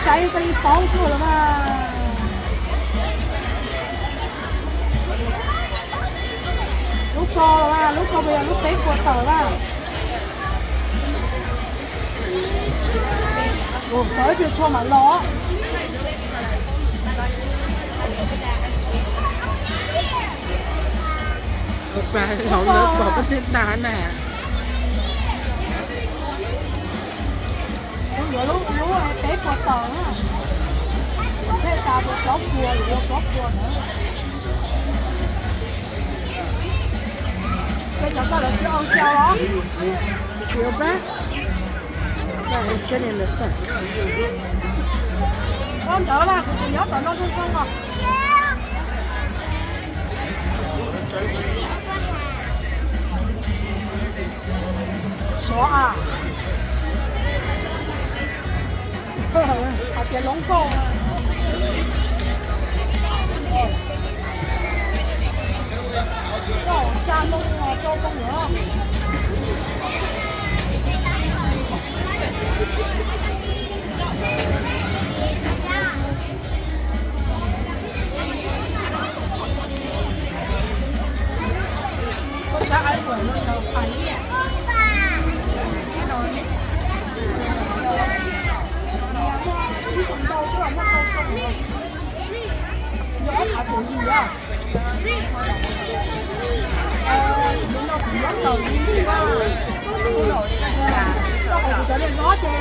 仔被綁住了嘛？碌錯了嘛？碌錯咪又碌死過頭啦！哦，袋條錯埋攞。Và hậu nước bỏ bất thiết đá nè. Lúc té qua tờ á. Thế ta được có cua nữa. Cái nhóm đó là chưa ăn xeo đó. Siêu bác. Đây sẽ lên được rồi. Con đỡ là chỉ nhớ tao nó không rồi. Số à? Cái lông câu. Có xa lông cho con nữa. Có xa ai quẩy luôn đâu phải. Chỉ sống đâu chứ không có câu xong rồi. Nhớ phải phụ gì à? Chúng nó cũng rất đầu đi qua. Có hồi trở nên nó chơi.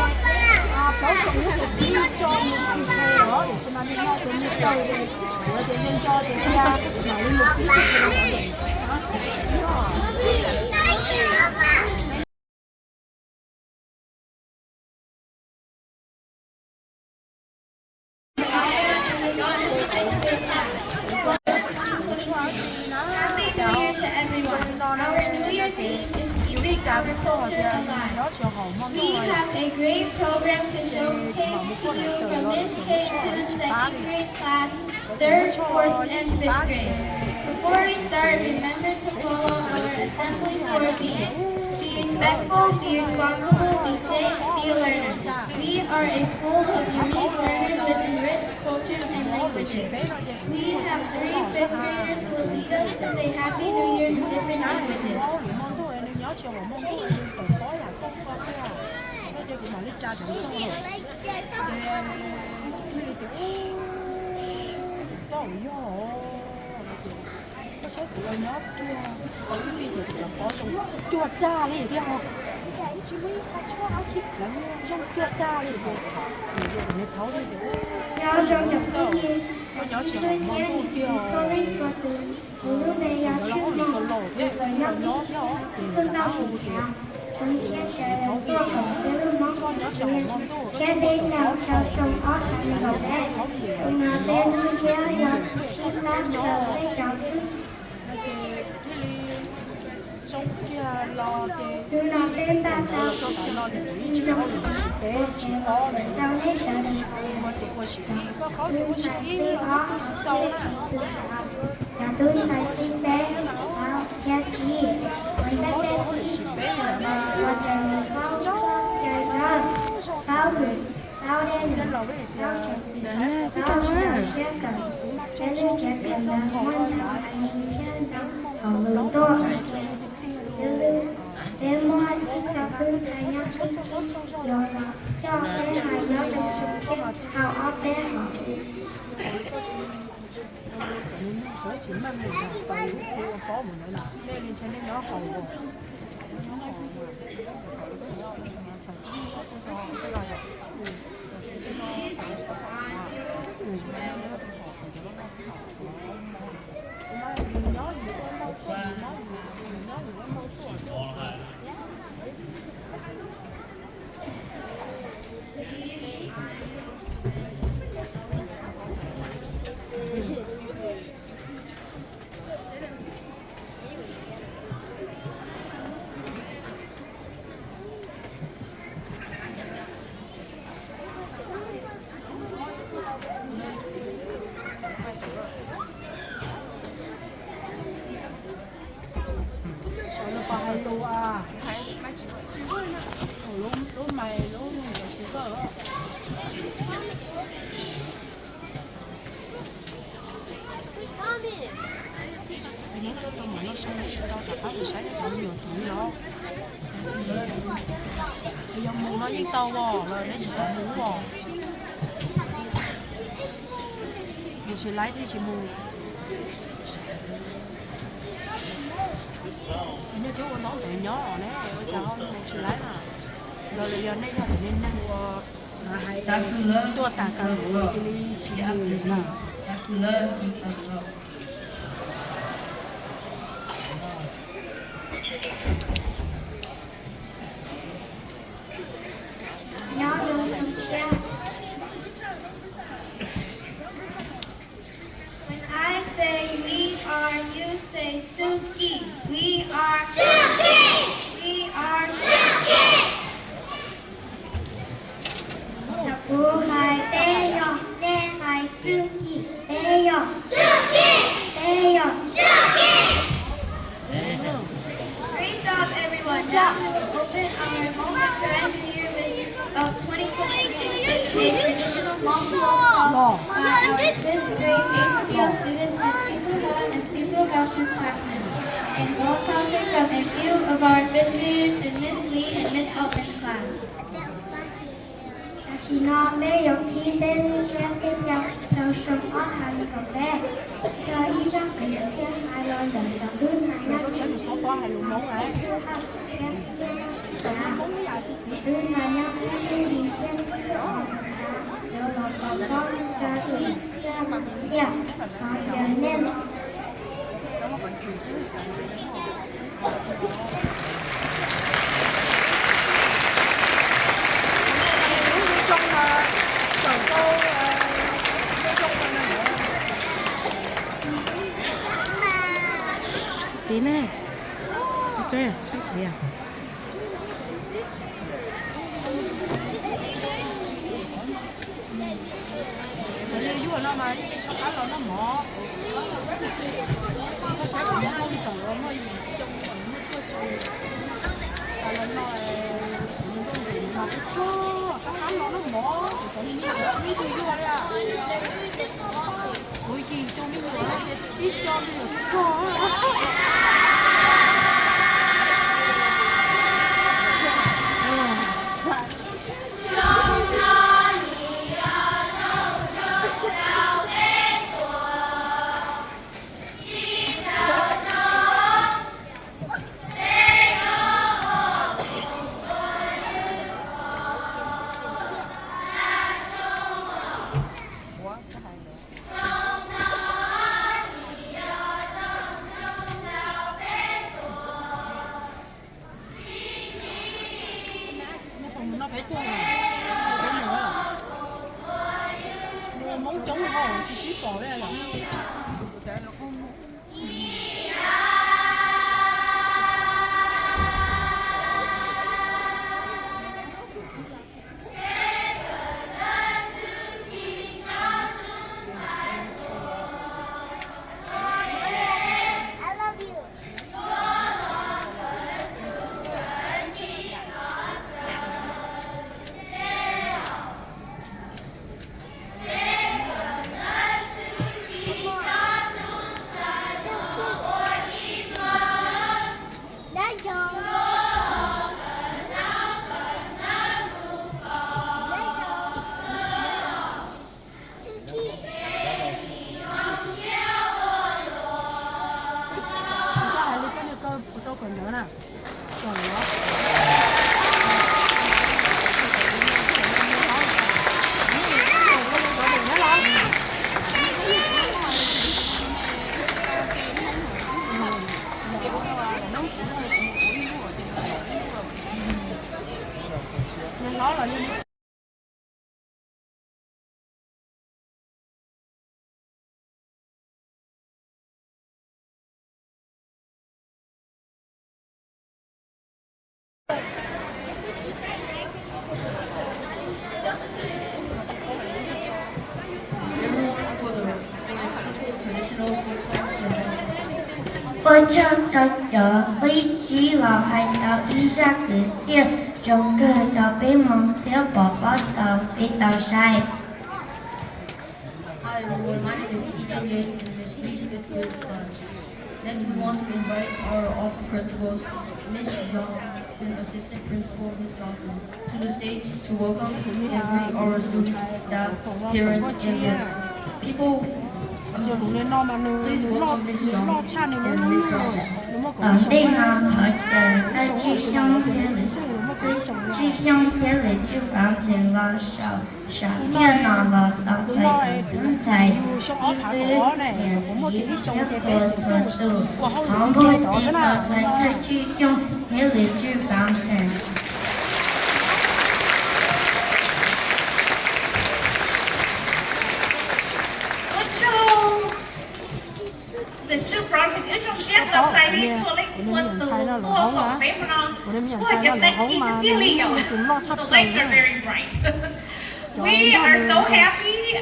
Có xong lúc thì chỉ cho những thằng thê đó để xem anh nó tự nhiên chơi đi. Để tự nhiên cho tự nhiên mà lên một tí thì nó We have a great program to showcase to you from this K to the second grade class, third, fourth, and fifth grade. Before we start, remember to follow our assembly 4B. Be respectful, be responsible, be safe, be a learner. We are a school of unique learners with enriched cultures and languages. We have 3 fifth graders who lead us to say Happy New Year in different languages. Có xếp của nhớ kia có cái gì thì có dùng chuột ra này đi học chạy chỉ mới cho áo chip là dùng chuột ra này thì người thấu đi Nhớ trong nhập tự nhiên có nhớ chỉ học mong tu kia lúc này nhớ chuyên môn được lời nhắc cơn đau sụn trào chúng chia sẻ tua khổ với lúc mong con chia bên nào trào sông ót thành đầu đen cùng nào bên nơi chia nhớ xin lát chờ lấy trào sức từ nào bên ta trào nhưng trong để chỉ có trào lấy sợ đừng từ sạch đi ó nhà tôi sạch tinh bé áo nhà chị mình đã tên và trời cao gửi cao đen cao xe cần cho nên trẻ cần là ngoan thảo hành thiên hồng lưỡng to đến mua cho cưng sai nhau rồi cho bé hài giáo dục sự kiện hào óc bé hỏi chỉ mang mình là phải có một nơi nào nên cho nên nó hầu những cái tôm mà nó sống đâu chả có thì sáng nó nhiều tuổi nó bây giờ muốn nó với tao rồi nó chỉ có muốn rồi mình chỉ lấy thì chỉ muốn như chú con nó tự nhớ rồi đấy bây giờ không mình chỉ lấy mà rồi bây giờ này là nên năng tôi tả cả rồi chỉ đi chỉ đi mà When I say we are, you say Suki. We are Suki. We are Suki. Sakurai Teyo, Nehai Suki. Teyo. Suki. Teyo. Suki. Great job, everyone. Now we will open our Hmong Grand Year of 2023 with a traditional Hmong song by our 5th grade ACPO students at Txuj and Sifu Gaoshu's classroom, and co-concert from a few of our 5th graders in Miss Lee and Miss Altman's class. 私の名誉金弁に学嘅有就送我下呢個咩？就依張嘅有些海浪人就亂晒啦。có sẽ được có hai luôn món này亂晒啦，先至一有落個光再見下文下，好人呢？tí này chơi à thấy à nếu như nó mà cho cá nó mỏ nó sẽ không có gì rồi nó gì xong rồi nó có rồi là nó mà cái cho cá nó mỏ thì phải đi đi vô đây à ôi gì cho mấy người ít cho mấy người cho nó phải cho là món trống hồn chỉ xí cỏ đây là tôi còn nhớ nè còn nhớ nên nó là như我唱着着飞起了海岛一下个线，整个就被梦掉宝宝到飞到晒。Hi everyone, my name is Ethan Yates and Miss Elizabeth Good class. Next we want to invite our awesome principals, Miss John and Assistant Principal Miss Johnson, to the stage to welcome and greet our students, staff, parents, and guests. People, please welcome Miss John and Miss Johnson. 你行台嘅志向嘅你，志向嘅你就感覺了少，上天那了當在等在，一分年紀一個存度，看不見當在嘅志向嘅你就感覺。The Txuj project is on share that side to link to the wall of paper on. What you think you the lights are very bright. We are so happy.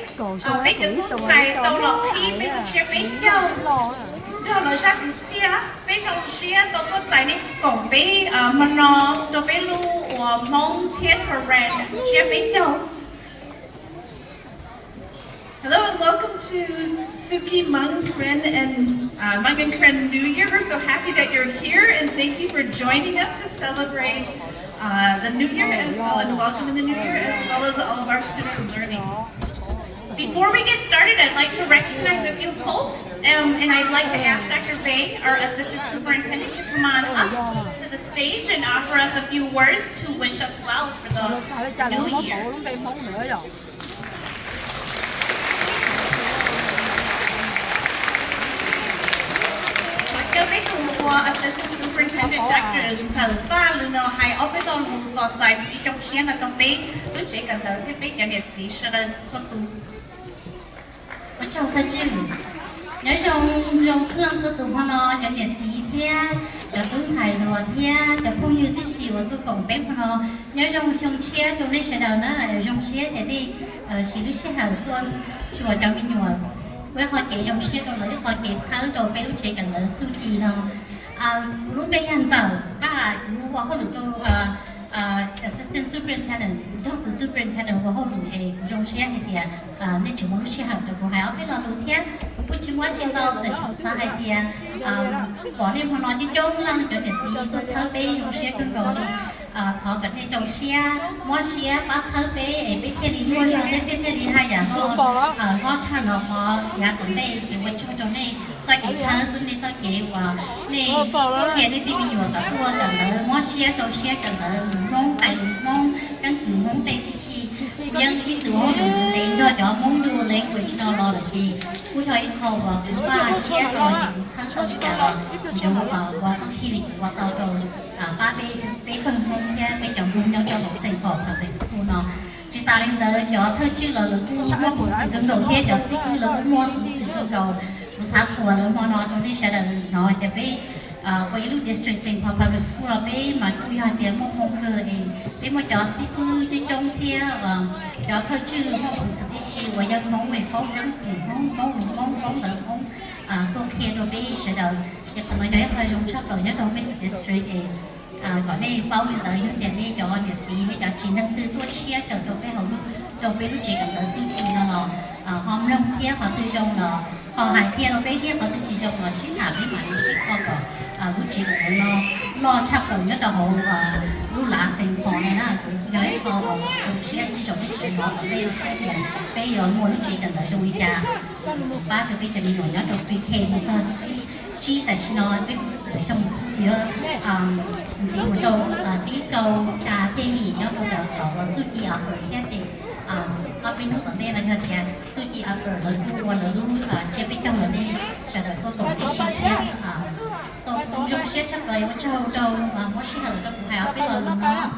Bây giờ cũng phải đầu lọc khi bây giờ share mấy nhau. Đó là sao cũng share. Bây giờ share tôi có giải này còn với mình nó tôi với lu Hmong theater brand share mấy nhau. Hello and welcome to Suki Hmong Kren and Hmong and Kren New Year. We're so happy that you're here and thank you for joining us to celebrate the New Year as well and welcoming the New Year as well as all of our student learning. Before we get started, I'd like to recognize a few folks, and I'd like to ask Dr. Bay, our Assistant Superintendent, to come on up to the stage and offer us a few words to wish us well for the new year. Cho biết của Assistant Superintendent Dr. Txuj và lần đầu hai ở bên trong lọt dài đi trong xe là trong bé tôi chỉ cần tới cái bé nhà nhiệt sĩ sẽ là xuất tu. Ở trong thời chứ, nhớ trong thương cho tụi nó cho nhiệt sĩ thế, cho tôi xài đồ thế, cho không như tí xíu tôi còn bé nó nhớ trong xe trong đây sẽ đầu nó trong xe để đi xí lúc xe hở tuần chùa trong bên nhùa. Với họ kể trong xe trong đó họ kể tháo đồ bé lúc trẻ cần là chú trì nó lúc bé ăn giàu ba lúc họ được cho assistant superintendent doctor superintendent họ được trong xe thì nên chỉ muốn xe học được họ biết là đầu tiên cũng chỉ muốn xe tàu để chúng ta hay thì có nên họ nói chứ trông lăng cho để gì cho tháo bé trong xe cứ gọi họ cần hay trong xe mua xe bắt tháo bé bé thế đi mua rồi bé thế đi hay là họ thằng họ nhà còn đây thì quay trong này cho cái tháo tôi nên cho cái và này cái này thì mình dùng cả tua cần là mua xe trong xe cần là mong tại mong cái kiểu mong tại cái gì nhưng cái chỗ để cho mong đồ language nó là gìผู้ชายเขาว่าว่าเชี่ยตอนอย่างชั้นตอนที่เราจะว่าที่นี่ว่าตอนเราป้าไปคนห้องเนี่ยไปจับมุมnhau cho học sinh học ở tại school nó chỉ ta lên tới cho thôi chứ là cũng mua một sự tương đầu thế cho sinh là mua một sự tương đầu một sáng của là mua nó trong đây sẽ là nói để về với lúc district sinh học public school là về mà tôi hỏi tiếng một hôm cơ thì về một cho sinh cứ chỉ trong kia cho thôi chứ không có sựที่ว่ายังมองไม่พบทั้งmong là mong công kia rồi bây giờ đầu giờ còn nói nói hơi rung sắp rồi nhớ đâu mấy district còn đây bao nhiêu tới những tiền đi cho nhiệt sĩ hay cho chỉ năng tư tôi chia cho tôi cái hồng tôi biết lúc chỉ cần tới chương trình nó hòm rong kia họ tư trong nó họ hải kia nó bé kia họ tư chỉ trong nó xin thả với mà đi con đó lúc chỉ của nó lo sắp rồi nhớ đầu lúc lá sinh họ này nè nhớ đấy họ tôi chia đi trong cái chuyện nó ở đây là bây giờ mua lúc chỉ cần tới trong đi ra ba cái bây giờ mình nói nhớ đầu tùy thêm sao chỉ tại sao nó biết trong phía chỉ một câu tí câu trà tê nhỉ nhớ câu đầu họ suy nghĩ ở cái gì có bên nước ở đây là như thế suy nghĩ ở là lu là lu chế bên trong ở đây sẽ được câu tổ đi xí xe sau cũng trong xe chắc rồi một châu mỗi xe ở trong hải ở bên là nó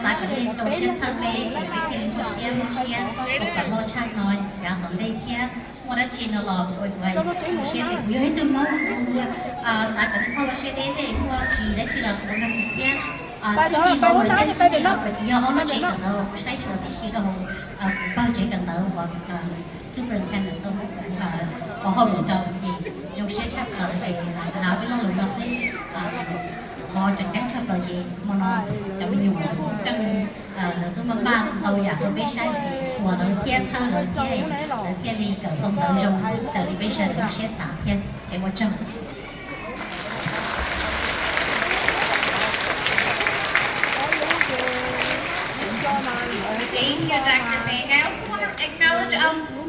lại ở đây trong xe sang bên thì bên kia một xe cũng phải lo chắc nói cả ở đây thế mua đã chỉ nó lò rồi trong xe thì cũng như từ mong lại ở đây sau xe đây thì mua chỉ đấy chỉ là của năm kia chỉ nó rồi cái gì đó phải do nó chỉ cần đâu sai chỗ thì chỉ đâu bao chỉ cần đâu và superintendent đâu có hậu được cho gì trong xe chắc là thì nào với nó sẽ họ chẳng cách chấp là gì mà nó cho mình dùng 能都慢慢都也都被晒，我能天测能天能天里个风能中的里被晒能些3天给我挣。Thank you, Dr. Ming. I also want to acknowledge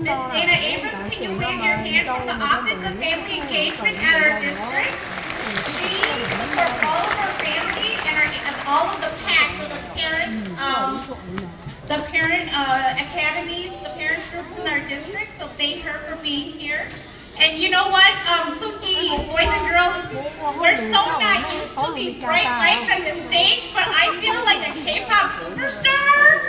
Ms. Dana Abrams. Can you wave your hand from the Office of Family Engagement at our district? She supports all of our family and all of the PACs, or the parent academies, the parent groups in our district. So thank her for being here. And you know what, Suki, boys and girls, we're so not used to these bright lights on the stage, but I feel like a K-pop superstar.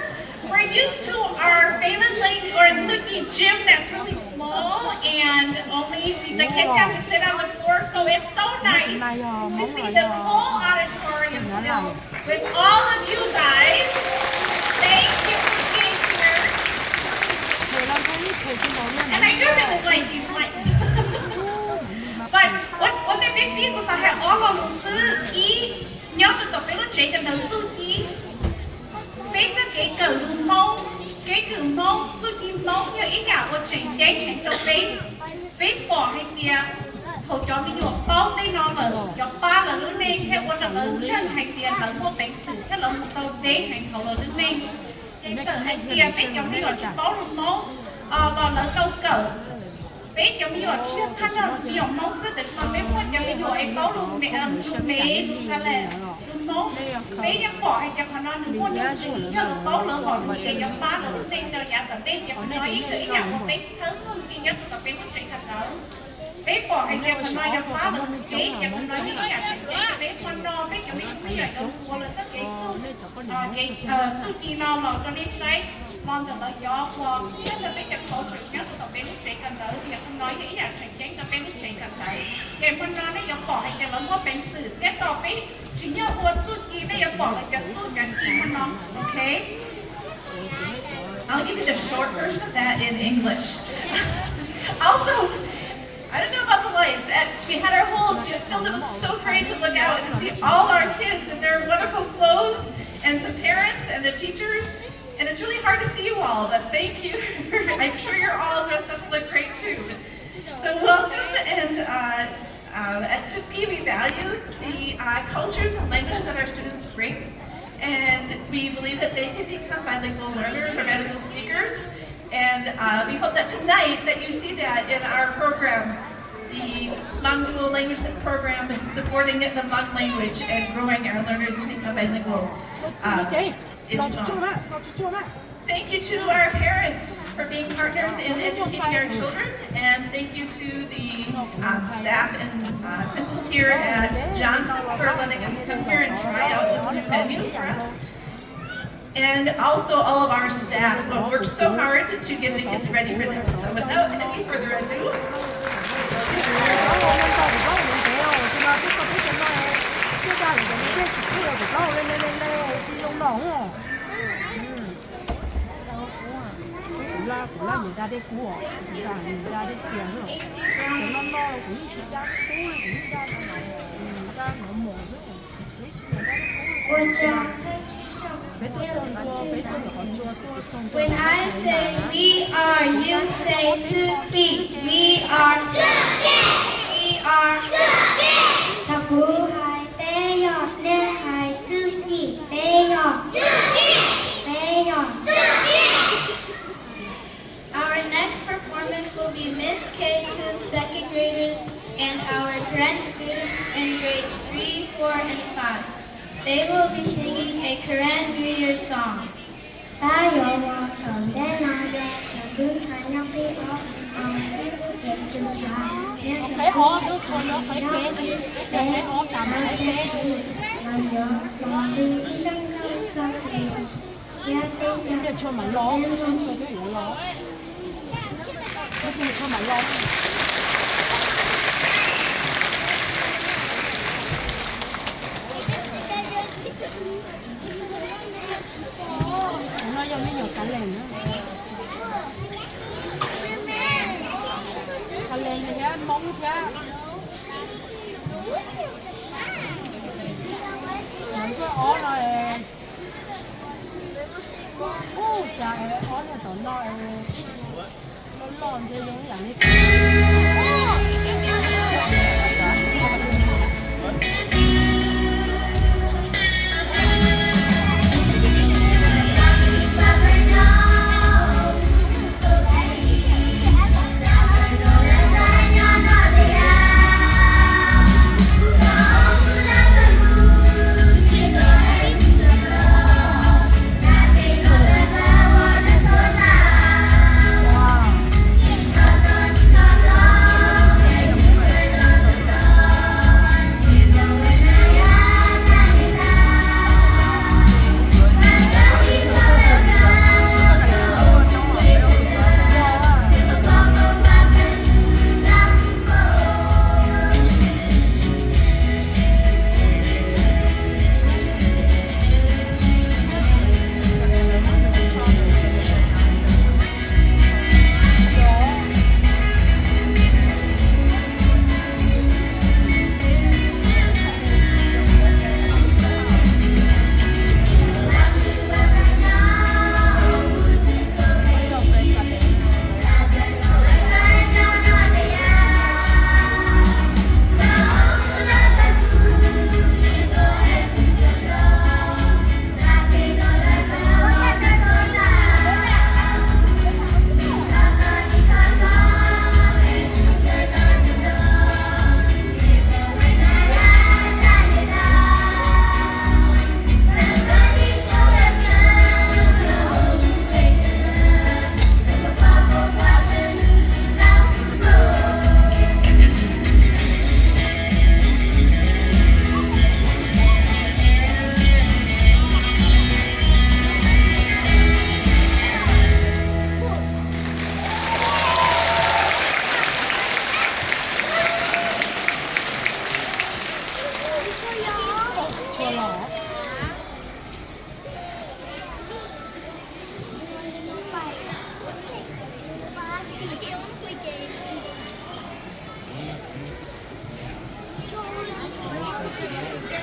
We're used to our favorite lady or Suki gym that's really small, and only the kids have to sit on the floor. So it's so nice to see this whole auditorium filled with all of you guys. Thank you for being here. And I do really like these lights. But what the big people say, all of us, nhớ từ tập bên nó chạy cho nữ su chi, bây giờ cái cử mông su chi mông như ý nào của chuyện chạy thành cho bé bỏ hay kia, thầu cho mình dùng bao tay nó là cho ba là đứa này theo quan là chân hay tiền là mua bánh sủi theo là một tàu đế hay thầu là đứa này, cái sợ hay kia bé cho mình gọi bao luôn mông, và là câu cẩu. Bé giống như là chưa thay ra dùng món sức để cho bé mua cho cái đồ em báo luôn mẹ luôn hay là luôn món bé dám bỏ hay cho họ nói đừng mua những gì như là báo lỡ bỏ thì sẽ giống ba lỡ tên cho nhà tập bé cho nói ý nghĩ nhà một bé sớm hơn khi nhất tập bé có chuyện thật đó bé bỏ hay cho họ nói giống ba lỡ bé cho họ nói những nhà chuyện bé quan no bé cho bé không biết là đâu mua là chắc cái su chi no mà cho nên say mong rằng là gió qua nhất là biết cái culture nhất là bên nước chảy cần tới bây giờ không nói nghĩ là thành chính là bên nước chảy cần tới kèm con nó giống bỏ hay cái lớn có bên sử cái tàu biết chỉ nhớ uốn suốt kỳ đây là bỏ lại cái suốt cái kỳ con nó okay. I'll give you the short version of that in English. Also, I don't know about the lights. We had our whole gym filled. It was so great to look out and see all our kids in their wonderful clothes, and some parents and the teachers. And it's really hard to see you all, but thank you. I'm sure you're all dressed up to look great too. So welcome, and at Txuj we value the cultures and languages that our students bring, and we believe that they can become bilingual learners or bilingual speakers. And we hope that tonight that you see that in our program, the Hmong dual language program, supporting the Hmong language and growing our learners to become bilingual. Thank you to our parents for being partners in educating our children, and thank you to the staff and principal here at Johnson for letting us come here and try out this new venue for us. And also all of our staff who worked so hard to get the kids ready for this. So without any further ado, của là người ta đây của người ta đây tiền rồi nó cũng như chị ta cũng như ta nó mổ When I say we are, you say Suki. We are Suki. We are Suki. Taku hai peyo ne hai Suki. Peyo Suki. Peyo Suki. Our next performance will be Miss K2's second graders and our French students in grades 3, 4, and 5. They will be singing a Korean New Year song. cho mà lo cho cái vụ lo nói chung là cho mà lo nó giống như nhiều cá lèn nữa cá lèn này á móng ra nó có ó rồi 就lo这种人的。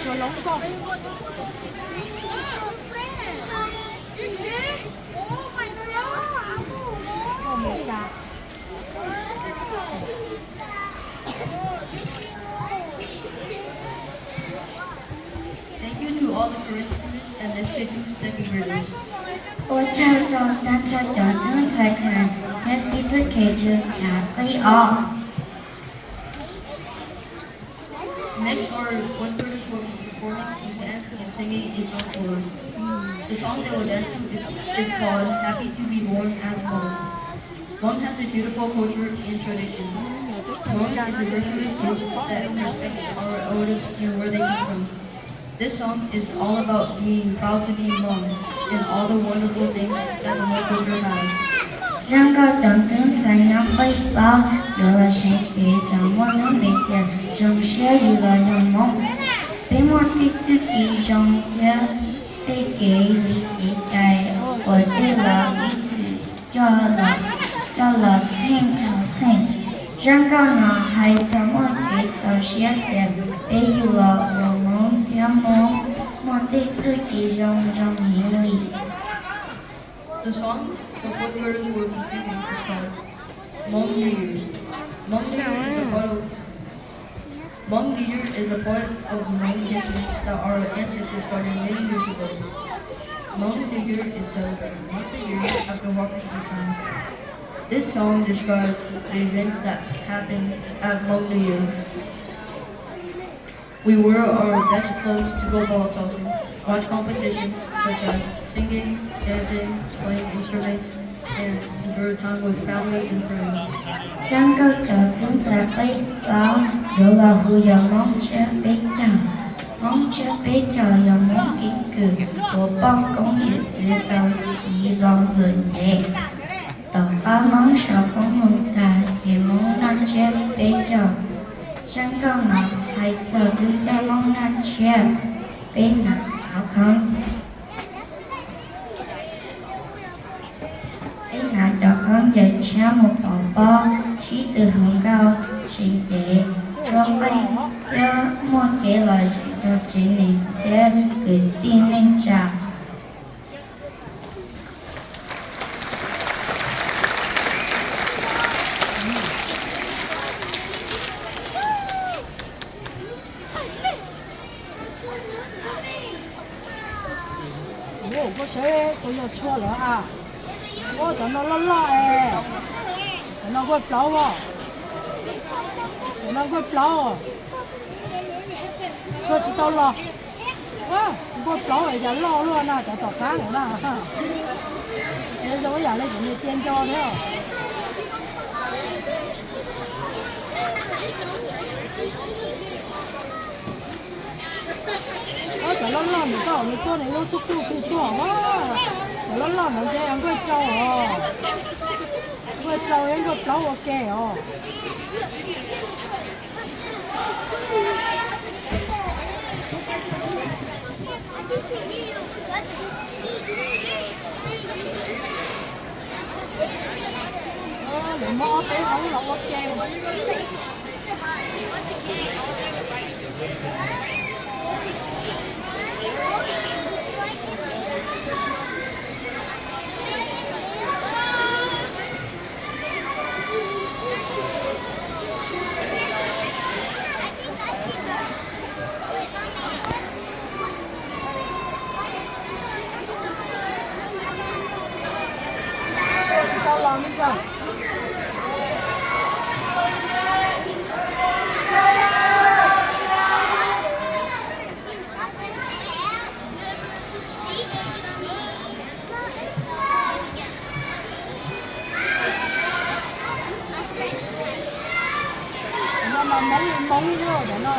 Chùa Lóng Con. Thank you to all the current students and let's get to second graders. Ôi chào tròn ta cho chọn đơn thoại khả Thế sĩ tôi kể trường khả cây ọ Next, our one graders will be performing, dancing, and singing a song for us. The song they will dance to is called Happy to be Born as Hmong. Hmong has a beautiful culture and tradition. Hmong is a virtuous nation that respects our elders and where they come from. This song is all about being proud to be Hmong and all the wonderful things that the Hmong culture has. Răng cao chọn tướng才nhóm bấy bao Dù là sẽ kể trong môn nó bị đẹp Trong xe dù là dòng mong Bé môn tí chú kỳ dòng kia Tê kể lý kể cài Ở tê là ý chí cho là thanh trọng thanh Răng cao nó hay trong môn kể trong xe đẹp Bé dù là vô mong theo mong Môn tí chú kỳ dòng trong hiểu lý The song the fourth graders will be singing is called Hmong New Year. Hmong New Year is a part of Hmong New Year is a part of Hmong history that our ancestors started many years ago. Hmong New Year is celebrated once a year after Washington time. This song describes the events that happened at Hmong New Year. We wear our best clothes to go ball tossing, watch competitions such as singing, dancing, playing instruments, and enjoy time with family and friends. Răng cao trở tướng sẽ bấy báo Dù là hù dòng mong chết bế chào Mong chết bế chào dòng mong kính cử Của bóng công nghiệp chỉ tàu chỉ lòng lươn đệ Tàu phá mong sợ không mong ta Thì mong nan chết bế chào Răng cao nào hay chờ tư cho mong nan chết Bế nặng áo không cho con dạy cha một bảo bo trí từ hướng cao sinh chế cho bay cho một cái lời cho chính mình theo cứ tin lên trả 小我要错了啊！我等到老哎，等到我包哦，等到我包哦，错起到了，哇！我包哎就老了那就到干了那哈，这是我养的人的点着的哦。在那浪你到你做你都速度可以做哇！在那浪人这样个招哦，个招人个招我给哦。你摸俾好落我嘅。到浪呢个。mà mong rồi đó nó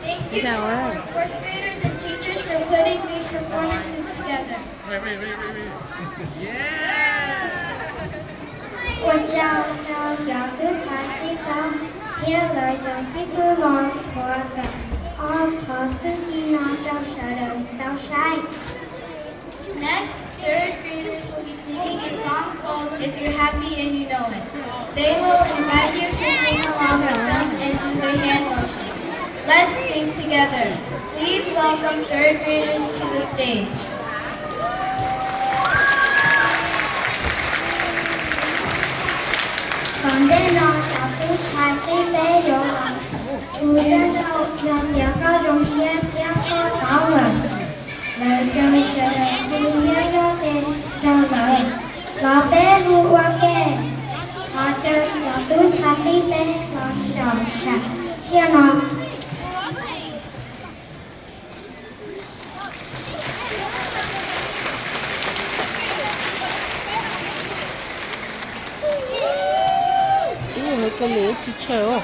Thank you to our fourth graders and teachers for putting these performances together. 我叫杨德才西藏，天来叫西格朗托的，他自己拿到啥的到啥。 Next, third graders will be singing a song called If You're Happy and You Know It. They will invite you to sing along with them and do the hand motion. Let's sing together. Please welcome third graders to the stage. 房间呢，小猪才飞飞游了，主人呢，要点高中先别说到了，那就是不要有点着了，老白不我给，他这小猪才飞飞老小傻，天哪！ cái lĩa chị chờ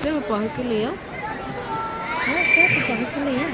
thế mà bỏ cái lĩa thế mà bỏ cái lĩa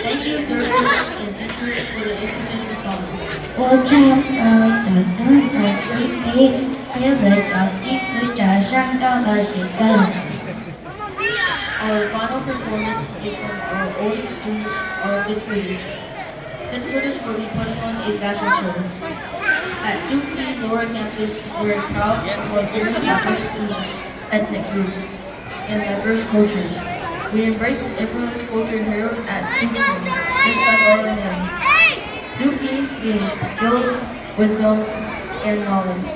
Thank you, third graders and teachers, for the instrumental song. 我找到的灯彩地皮，贴了小西服加上高的鞋跟。 Our final performance is from our oldest students, our fifth graders. Fifth graders will be putting on a fashion show. At Txuj Lower Campus, we're proud of our very diverse students, ethnic groups, and diverse cultures. We embrace everyone's culture here at Txuj, just like our own. Txuj means skills, wisdom, and knowledge.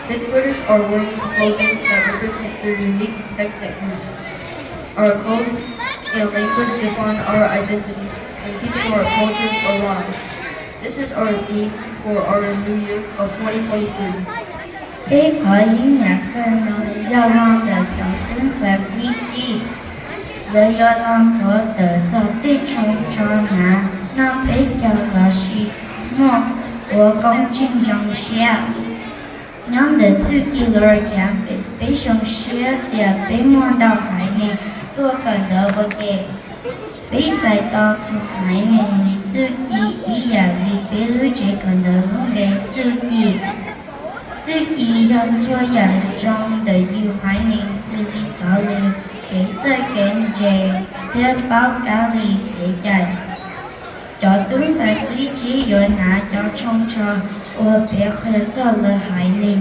Fifth graders are wearing clothing that represent their unique ethnic groups. Our clothes and language define our identities and keeping our cultures alive. This is our theme for our new year of 2023. 贝壳音乐更能热浪的脚跟在飞机，热浪头的走地冲撞南，那北角的西梦，我恭敬上下。娘的Txuj Lower Campus 北上学的北望到海面。 多个的不给，北在到处海面里Txuj一样的北路这个的路给Txuj要做洋装的有海面是的道理，给这跟着的报告里给改，交通在飞机有拿交通车，我别合作了海里，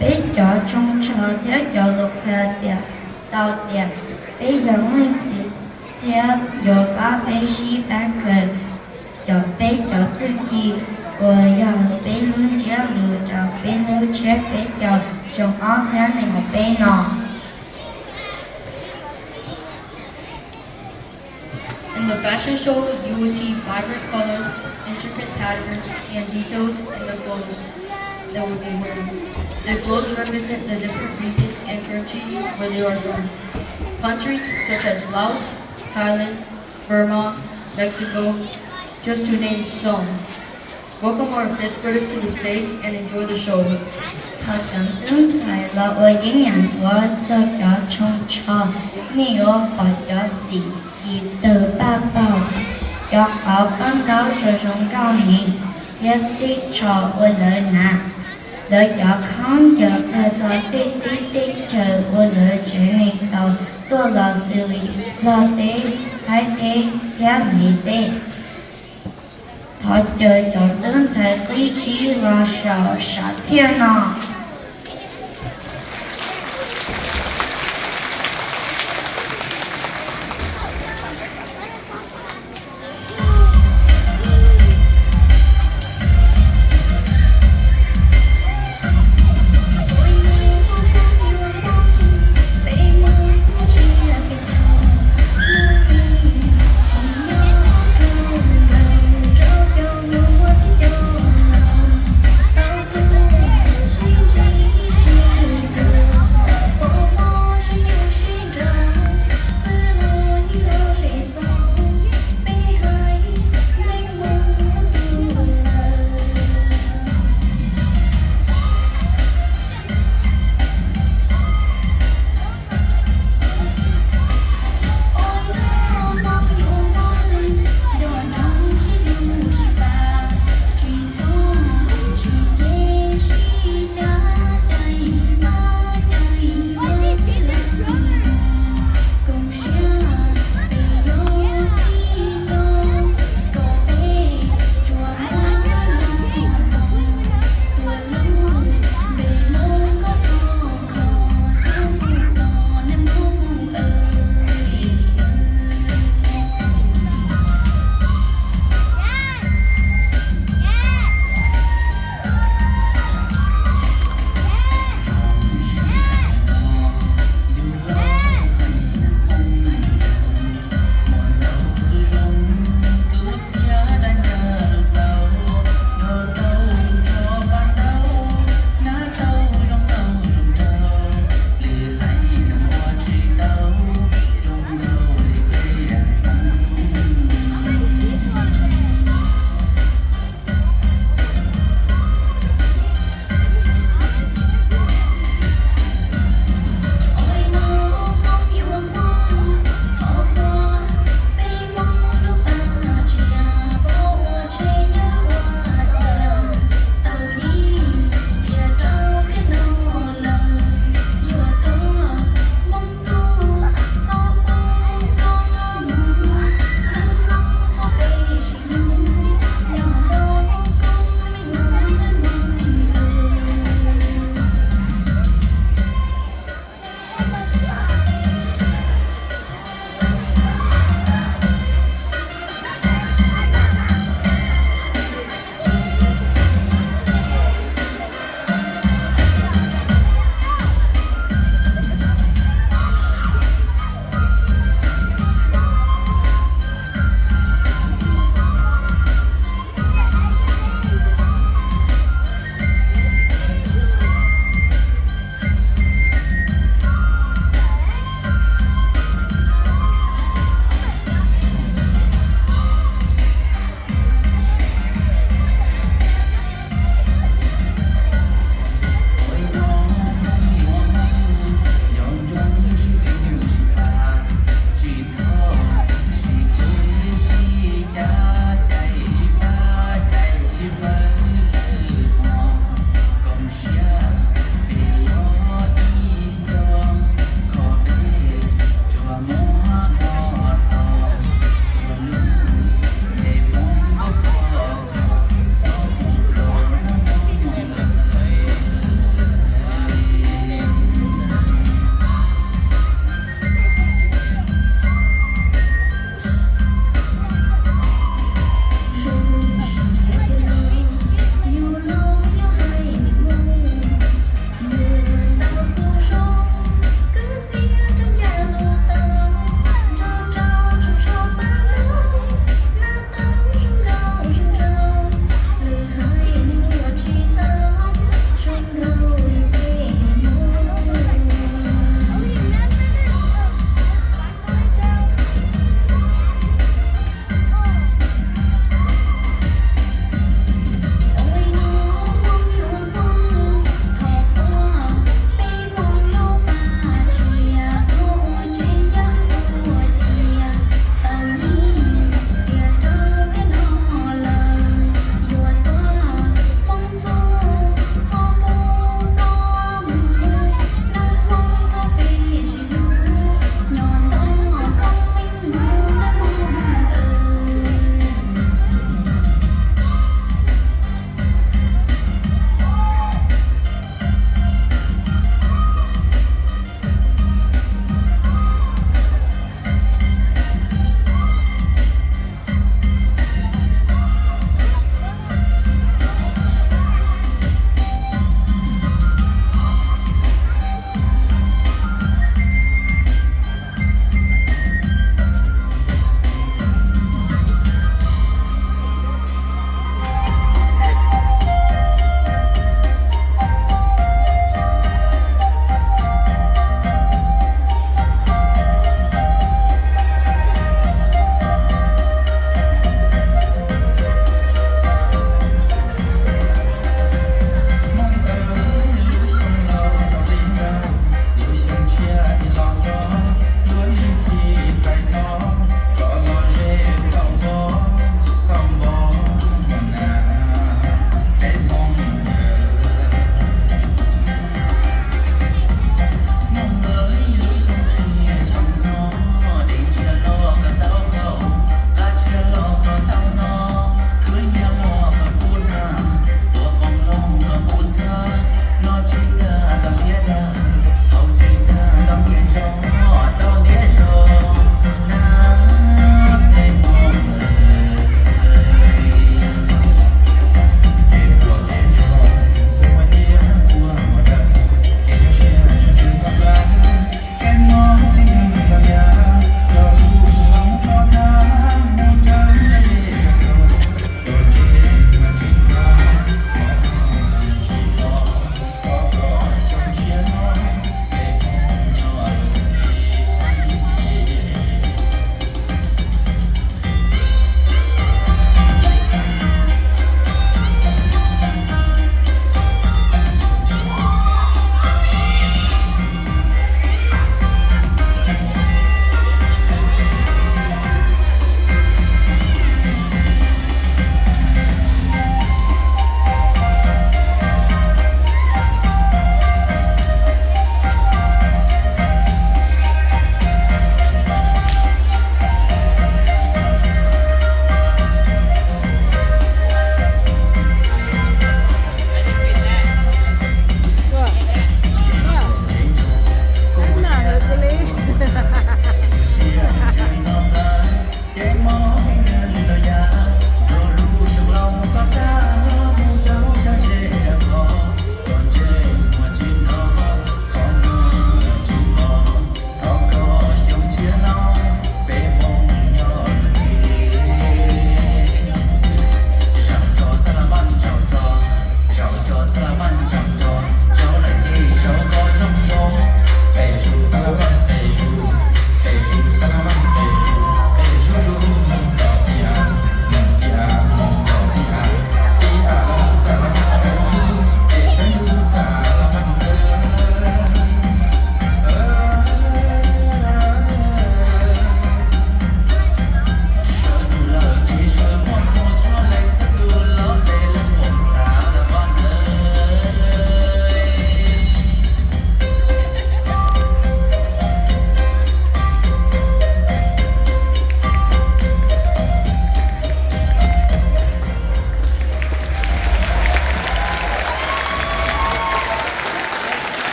北交通车条交路快点到点。 北洋问题，条有把北西半个，叫北叫Txuj，我要北路接路，叫北路接北叫上澳前那个北呢。 In the fashion show, you will see vibrant colors, intricate patterns, and details in the clothes that we'll be wearing. The clothes represent the different regions and countries where they are from. Countries such as Laos, Thailand, Burma, Mexico, just to name some. Welcome our fifth graders to the stage and enjoy the show. 他讲灯彩了，我营养我这个冲车，你有好消息，你的爸爸要好帮到这种高兴，也得朝我的拿， đợi cho không chờ thời cho tích tích tích chờ vô lỡ chuyện này đầu tôi là xử lý lo tế thái tế kéo nhị tế thôi chờ cho đơn giải lý trí và sợ sợ thiên nào Hãy subscribe cho kênh Ghiền Mì Gõ để không bỏ lỡ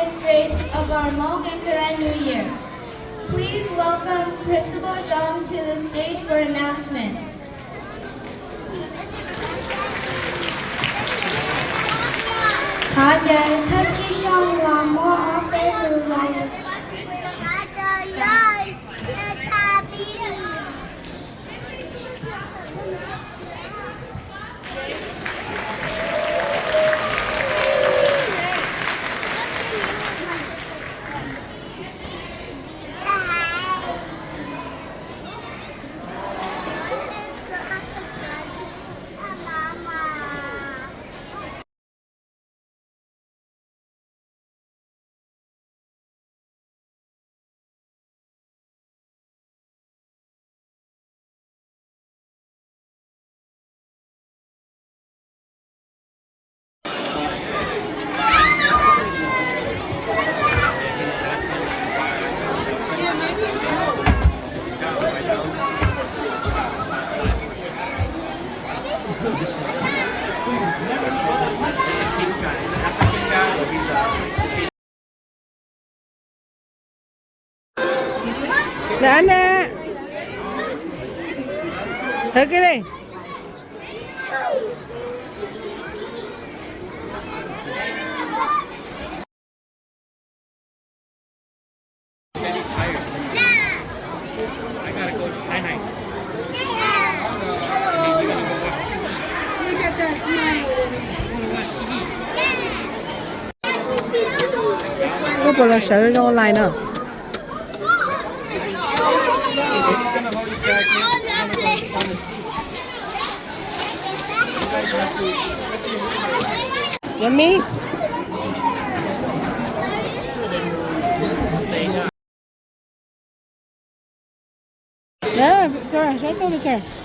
fifth grades of our Hmong and Karen New Year. Please welcome Principal Dong to the stage for announcements. Đã nè. Thử cái đi. Có bộ là sợ cho online nữa. Yummy. Yeah, sorry, saya tahu betul.